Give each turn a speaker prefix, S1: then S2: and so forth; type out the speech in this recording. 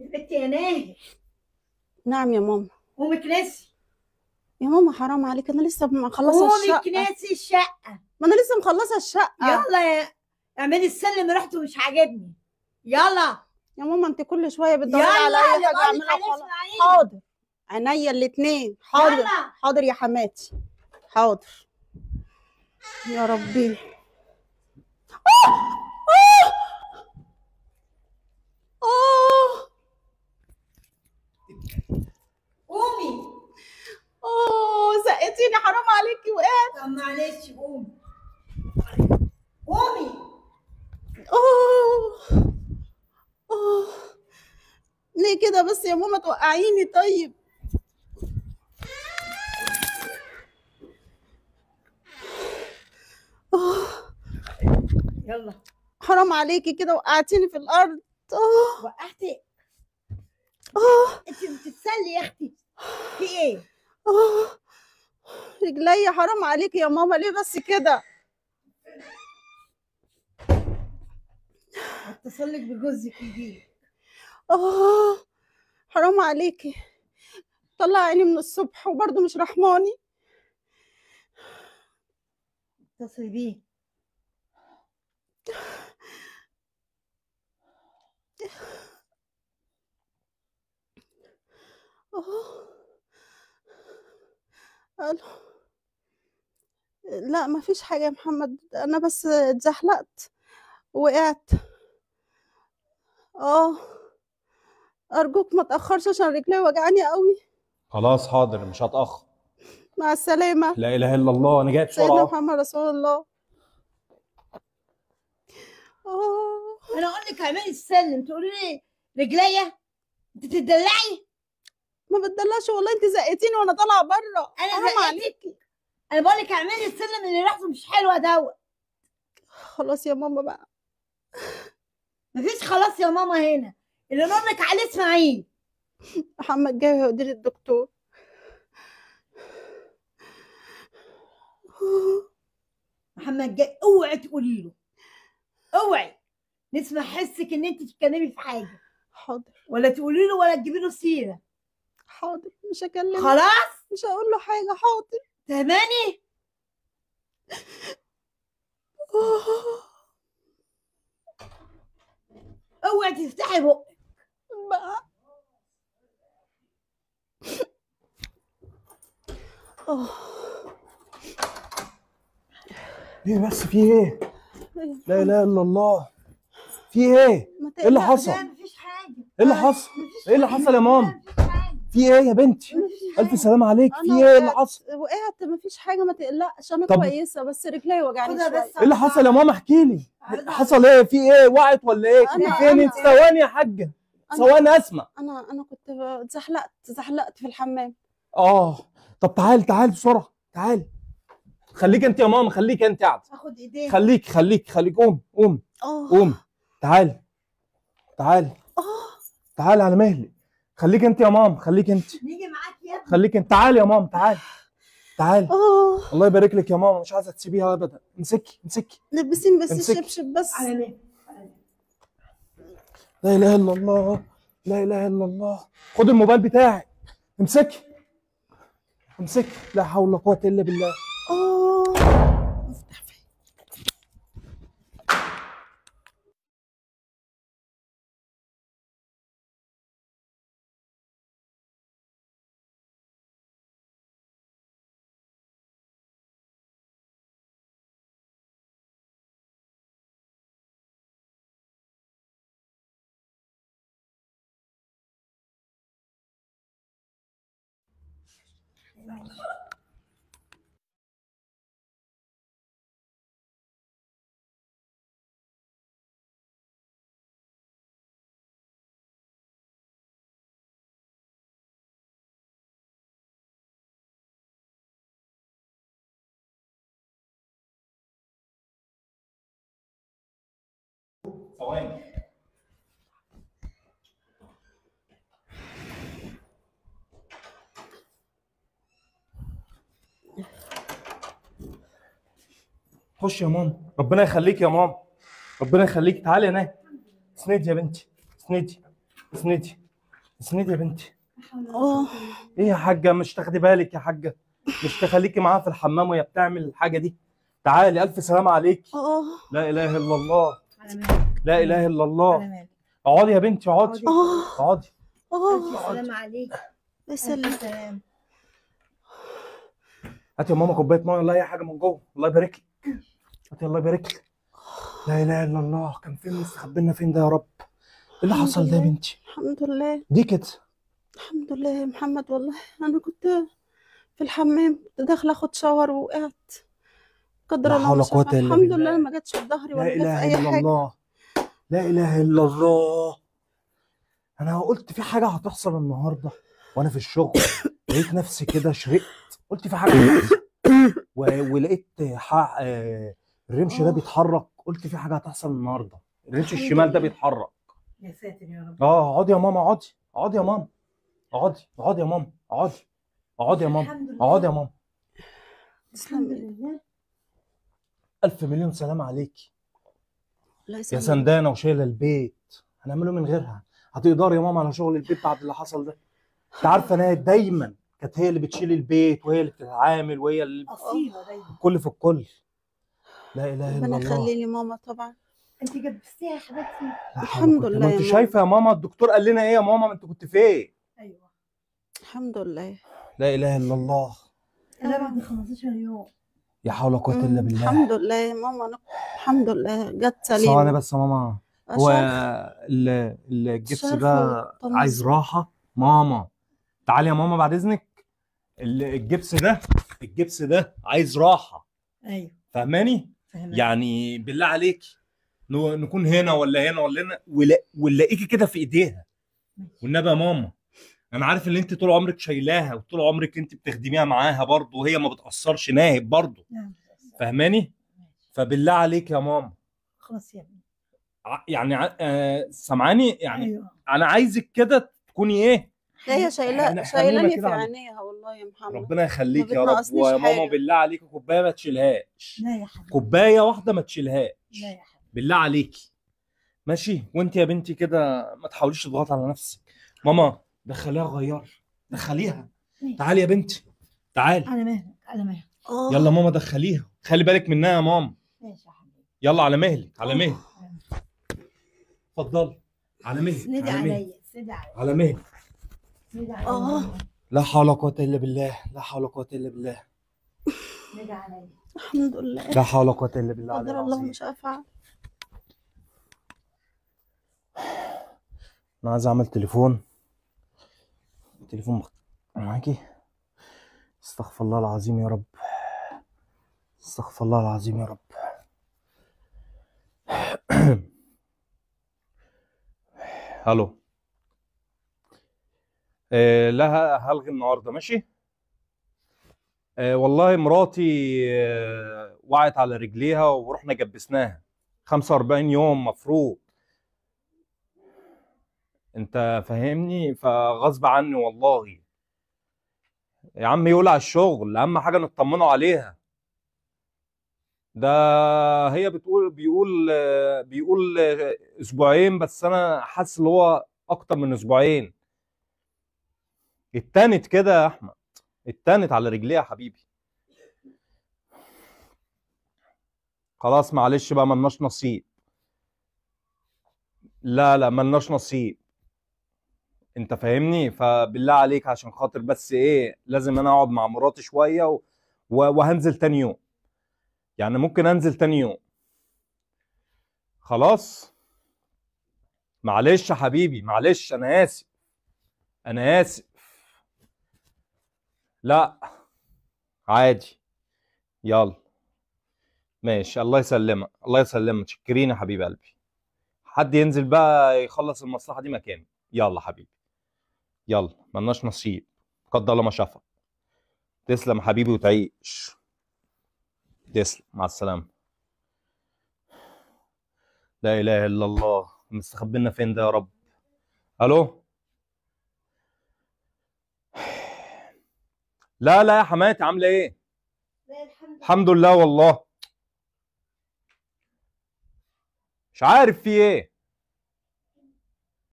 S1: البت يا ناهي.
S2: نعم يا ماما.
S1: قومي كنسي.
S2: يا ماما حرام عليك، انا لسه مخلصه
S1: قومي
S2: الشقه.
S1: كنسي الشقة.
S2: ما انا لسه مخلصه الشقه.
S1: يلا اعملي السلم، ريحته مش عاجبني. يلا
S2: يا ماما انت كل شويه بتدوري
S1: يلا
S2: على اي
S1: اللي
S2: حاجه
S1: بقولك
S2: اعملها
S1: عليه
S2: وخلاص.
S1: اسمعيني.
S2: حاضر، عينيا الاتنين. حاضر.
S1: يلا.
S2: حاضر يا حماتي. حاضر يا ربي. اه
S1: قومي.
S2: زقتيني حرام عليكي وقعت.
S1: طب معلش قومي. قومي.
S2: اه اه ليه كده بس يا ماما؟ توقعيني طيب.
S1: يلا.
S2: حرام عليكي كده، وقعتيني في الارض.
S1: وقعتك.
S2: اه
S1: انت بتتسلي يا اختي. في ايه؟
S2: اه رجليا. حرام عليكي يا ماما، ليه بس كده؟
S1: هتصل لك بجوزك يجيلك.
S2: اه حرام عليكي، طلع عيني من الصبح وبرضه مش رحماني.
S1: اتصلي بيه.
S2: اه الو. لا مفيش حاجة يا محمد، انا بس اتزحلقت وقعت. اه ارجوك ما تأخرش عشان رجلي وجعاني قوي.
S3: خلاص حاضر مش هتأخر.
S2: مع السلامة.
S3: لا إله إلا الله، أنا جاي
S2: سيدنا
S3: بسرعة.
S2: محمد رسول الله.
S1: انا اقول لك اعملي السلم تقولي لي رجليا. انت تدلعي.
S2: ما بتدلعش والله، انت زقتيني وانا طالعة بره.
S1: انا
S2: حرام
S1: زقتك.
S2: عليكي.
S1: انا بقول لك اعملي السلم اللي ريحته مش حلوه دوت.
S2: خلاص يا ماما بقى.
S1: مفيش خلاص يا ماما هنا. اللي نقول لك عليه اسمعيه.
S2: محمد جاي يودي الدكتور.
S1: محمد جاي، اوعي تقولي له. اوعي نسمع حسك ان انت تتكلمي في حاجه.
S2: حاضر.
S1: ولا تقولي له ولا تجيبي له سيره.
S2: حاضر مش هكلمه.
S1: خلاص.
S2: مش هقول له حاجة. حاضر.
S1: فهماني. اوعي تفتحي بقك
S2: بقى.
S3: إيه بس في إيه؟ لا إله إلا الله. في إيه؟
S2: ما
S3: إيه اللي
S2: تقلقش.
S3: حصل؟
S1: لا مفيش حاجه.
S3: إيه اللي حصل؟
S1: مفيش
S3: إيه اللي
S1: حاجة.
S3: حصل يا ماما؟
S1: لا مفيش حاجه.
S3: في إيه يا بنتي؟
S1: مفيش
S3: ألف
S1: حاجة.
S3: سلامة عليك، في
S2: انا
S3: إيه اللي حصل؟
S2: وقعت مفيش حاجة، ما تقلقش انا
S3: طب.
S2: كويسة، بس رجلي وجعني
S1: خدها
S2: شوية.
S1: بس.
S3: إيه اللي حصل يا ماما؟ احكي لي.
S1: عرض
S3: حصل إيه؟ في إيه؟ وقعت ولا إيه؟ كنت
S2: أنا-
S3: فين أنت؟
S2: أنا-
S3: ثواني يا حاجة. ثواني أسمع.
S2: انا كنت اتزحلقت في الحمام.
S3: طب تعال بسرعة، تعال. خليك أنت يا ماما، خليك أنت قاعدة.
S1: هاخد ايديه.
S3: خليك قوم. قوم. تعال. تعال على مهلي. خليك انت يا ماما، خليك انت.
S1: نيجي معاك يا ابني.
S3: خليك انت. تعال يا ماما، تعال. الله يبارك لك يا ماما، مش عايزه تسيبيها ابدا. امسكي.
S2: لبسين بس
S3: امسكي.
S2: الشبشب بس.
S1: على مين؟
S3: لا اله الا الله، لا اله الا الله. خد الموبايل بتاعي. امسكي. لا حول ولا قوه الا بالله. ثواني. خش يا ماما، ربنا يخليك يا ماما. تعالي يا ناهي. اسندي يا بنتي، اسندي. اسندي يا بنتي.
S2: اه
S3: ايه يا حاجه، مش تاخدي بالك يا حاجه؟ مش تخليكي معاها في الحمام وهي بتعمل الحاجه دي؟ تعالي، الف سلامه عليكي.
S2: اه
S3: لا اله الا الله.
S1: على مهلك.
S3: لا اله الا
S1: على
S3: الله.
S1: مهلك.
S3: اقعدي يا بنتي، اقعدي
S2: اه
S3: اقعدي.
S1: ألف
S2: اه
S1: سلامة عليك.
S2: بسلم.
S1: ألف سلام.
S3: هاتي يا ماما كوبايه ميه ولا اي حاجه من جوه، الله يبارك لك. هاتي الله يبارك لك. لا اله الا الله، كان فين مستخبينا فين ده يا رب؟ ايه اللي
S2: الحمد
S3: حصل ده يا
S2: لله.
S3: بنتي؟
S2: الحمد لله.
S3: دي كده.
S2: الحمد لله يا محمد، والله انا كنت في الحمام، كنت داخله اخد شاور ووقعت. قدر
S3: لا
S2: الله
S3: حول
S2: ما
S3: ولا
S2: شاء
S3: قوه
S2: فعل.
S3: الا
S2: الحمد لله
S3: بالله.
S2: ما جاتش في ظهري
S3: لا
S2: ولا جت في
S3: اله
S2: اي
S3: الا
S2: حاجه.
S3: الله. لا اله الا الله. انا قلت في حاجه هتحصل النهارده وانا في الشغل، لقيت نفسي كده شرقت، قلت في حاجه هتحصل. ولقيت الرمش ده بيتحرك، قلت في حاجه هتحصل النهارده، الرمش
S2: الحمد
S3: الشمال ده
S2: لله.
S3: بيتحرك.
S1: يا ساتر يا رب.
S3: اقعدي يا ماما، اقعدي اقعدي يا ماما. اقعدي يا ماما، اقعدي يا ماما.
S1: الحمد لله.
S3: اقعدي يا ماما.
S1: الحمد
S2: تسلمي.
S1: لله.
S3: الف مليون سلام عليكي
S2: الله
S3: يا
S2: يسلمك.
S3: سندانه وشايله البيت. هنعمله من غيرها؟ هتقدري يا ماما على شغل البيت بعد اللي حصل ده؟ انت عارفه ان هي دايما كانت هي اللي بتشيل البيت وهي اللي بتتعامل وهي اللي
S1: أصيلة دايما.
S3: الكل في الكل. لا اله الا
S2: ربنا
S3: الله.
S2: يخلي لي ماما طبعا.
S1: أنت جبستيها يا حبيبتي.
S3: لا حول
S2: الحمد
S3: ولا قوة.
S2: لله
S3: ما
S2: يا
S3: انت
S2: ماما.
S3: شايفه يا ماما، الدكتور قال لنا ايه يا ماما؟ ما انت كنت فين؟
S1: أيوه.
S2: الحمد لله.
S3: لا اله الا الله.
S1: أنا بعد 15 يوم.
S3: يا حول ولا قوه الا بالله.
S2: الحمد لله يا ماما. الحمد لله جت
S3: ثواني
S2: سليمه.
S3: بس يا ماما. هو الجبس
S2: شرخ
S3: ده
S2: وطمس.
S3: عايز راحه. ماما تعالي يا ماما بعد اذنك. الجبس ده عايز راحه،
S1: أيوه.
S3: فاهماني؟
S1: فهمت.
S3: يعني بالله عليك نكون هنا ولا هنا ولا هنا ونلاقيكي كده في ايديها. والنبي يا ماما، انا عارف ان انت طول عمرك شايلاها وطول عمرك انت بتخدميها معاها برضه، وهي ما بتاثرش ناهب برضه،
S1: نعم.
S3: فاهماني؟ فبالله عليك يا ماما،
S1: خلاص يا ابني.
S3: يعني سامعاني يعني؟
S1: أيوه.
S3: انا عايزك كده تكوني ايه،
S2: لا هي
S3: حنونة
S2: شايلاني في
S3: كده عليك.
S2: عينيها والله يا محمد.
S3: ربنا يخليك
S2: ما
S3: يا رب.
S2: بتنقصنيش
S3: ويا ماما
S2: حاجة.
S3: بالله عليك كوبايه ما تشيلهاش،
S1: لا يا حبيبي.
S3: كوبايه واحده ما تشيلهاش،
S1: لا يا حبيبي.
S3: بالله عليكي. ماشي؟ وانت يا بنتي كده ما تحاوليش تضغطي على نفسك. ماما دخليها غير، دخليها. تعالي يا بنتي، تعالي.
S1: على مهلك. على مهلك.
S3: يلا ماما دخليها، خلي بالك منها يا ماما.
S1: ماشي يا حبيبي.
S3: يلا على مهلك، على مهلك. اتفضلي على مهلك،
S1: سندي
S3: على مهلك،
S1: عليا. سندي عليا.
S3: على مهلك.
S1: سندي عليا.
S3: لا حول ولا قوة الا بالله، لا حول ولا قوة الا بالله.
S1: سندي عليا.
S2: الحمد لله.
S3: لا حول ولا قوة الا بالله. علي
S2: قدر الله
S3: العظيم.
S2: مش افعل.
S3: انا عايز اعمل تليفون معاكي. استغفر الله العظيم يا رب، استغفر الله العظيم يا رب. الو. لا هلغي النهارده، ماشي؟ والله مراتي وقعت على رجليها ورحنا جبسناها 45 يوم مفروض، انت فاهمني؟ فغصب عني والله يا عم. يولع الشغل، اهم حاجه نطمنوا عليها. ده هي بيقول اسبوعين، بس انا حاسس ان هو اكتر من اسبوعين. اتنت كده يا احمد، اتنت على رجليها يا حبيبي. خلاص معلش بقى، ملناش نصيب. لا ملناش نصيب، انت فاهمني؟ فبالله عليك عشان خاطر بس ايه، لازم انا اقعد مع مراتي شويه وهنزل تاني يوم، يعني ممكن انزل تاني يوم. خلاص معلش يا حبيبي، معلش، انا اسف، انا اسف. لا عادي، يلا ماشي. الله يسلمك، الله يسلمك، شكرين يا حبيب قلبي. حد ينزل بقى يخلص المصلحه دي مكاني. يلا حبيبي، يلا، ملناش نصيب، قدر الله ما شافك. تسلم حبيبي وتعيش. تسلم، مع السلامه. لا اله الا الله، مستخبينا فين ده يا رب؟ الو. لا يا حماتي، عامله ايه؟
S1: لا
S3: الحمد لله والله. مش عارف في ايه.